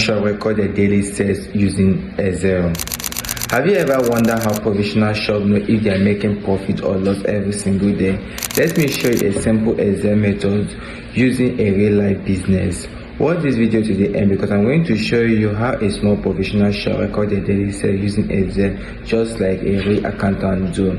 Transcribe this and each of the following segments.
shall record the daily sales using Excel. Have you ever wondered how professional shops know if they are making profit or loss every single day? Let me show you a simple Excel method using a real life business. Watch this video to the end because I'm going to show you how a small professional shop record their daily sales using Excel just like a real accountant do.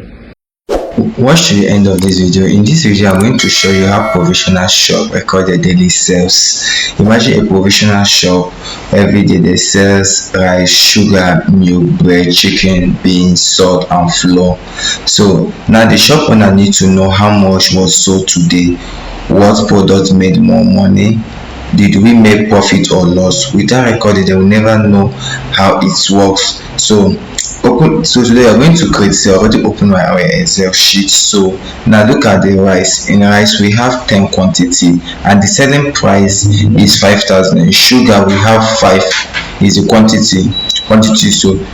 Watch to the end of this video. In this video, I'm going to show you how professional shop record their daily sales. Imagine a professional shop. Every day they sells rice, sugar, milk, bread, chicken, beans, salt, and flour. So now the shop owner need to know how much was sold today, what product made more money, did we make profit or loss. Without recording, they will never know how it works. So today I'm going to create. I already opened my Excel sheet. So now look at the rice. In rice we have 10 quantity and the selling price is 5,000. In sugar we have 5 is the quantity.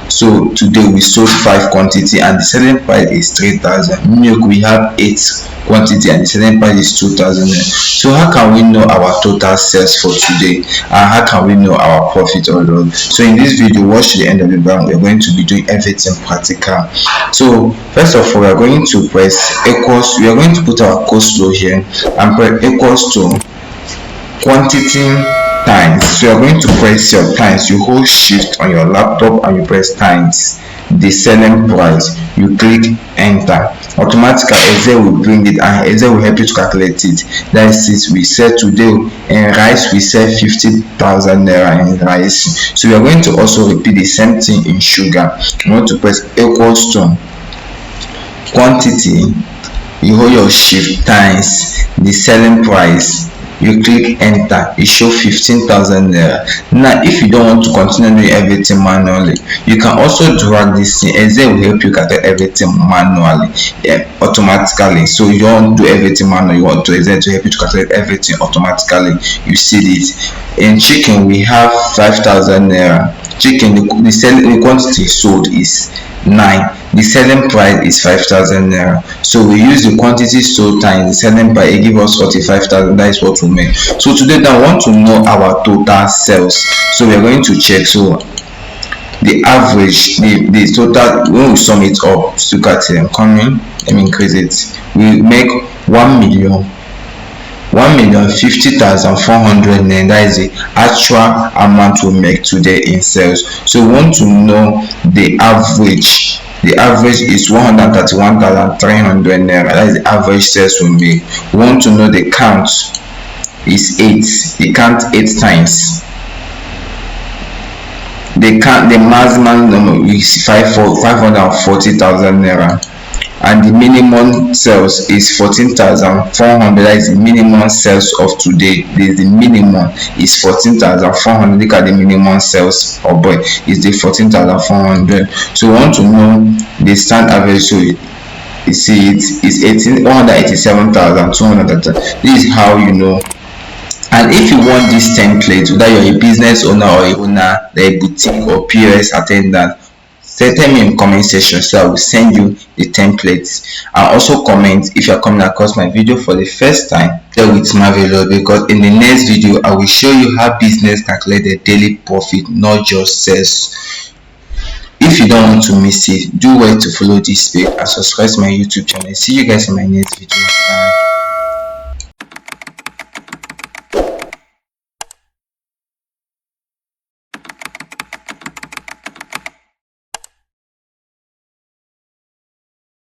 So today we sold 5 quantity and the selling price is 3,000. Milk we have 8 quantity and the selling price is 2,000. So how can we know our total sales for today, and how can we know our profit or loss? So in this video, watch to the end of the video. We're going to be doing everything practical. So first of all, we are going to press equals. We are going to put our coleslaw here and press equals to quantity times. So you are going to press your times. You hold shift on your laptop and you press times the selling price. You click enter. Automatically Excel will bring it and Excel will help you to calculate it. That is it. We sell today in rice, we sell 50,000 naira in rice. So we are going to also repeat the same thing in sugar. You want to press equals to quantity, you hold your shift times the selling price, you click enter. It shows 15,000 naira. Now if you don't want to continue doing everything manually, you can also drag this thing. Excel will help you calculate everything manually, automatically. So you don't do everything manually, you want to Excel to help you to calculate everything automatically. You see this. In chicken we have 5,000 naira. Chicken, the quantity sold is 9. The selling price is 5,000 naira. So we use the quantity sold times the selling price. It gives us 45,000. That is what we make. So today now I want to know our total sales. So we are going to check. So the average, the total, when we sum it up, look at it. Coming, let me increase it. We make 1,050,400 naira. That is the actual amount we make today in sales. So we want to know the average. The average is 131,300 naira. That is the average sales we make. We want to know the count is 8. The count 8 times. The maximum number is 540,000 naira. And the minimum sales is 14,400. That is the minimum sales of today. The minimum is 14,400. Look at the minimum sales of boy is the 14,400. So we want to know the stand average. So you see it is 187,200. This is how you know. And if you want this template, whether you're a business owner or a owner, a boutique or POS attendant, tell me in comment section so I will send you the templates. And also comment if you are coming across my video for the first time. Excelwithmarvelous, because in the next video I will show you how business calculate their daily profit, not just sales. If you don't want to miss it, do well to follow this page and subscribe to my YouTube channel. See you guys in my next video. Bye.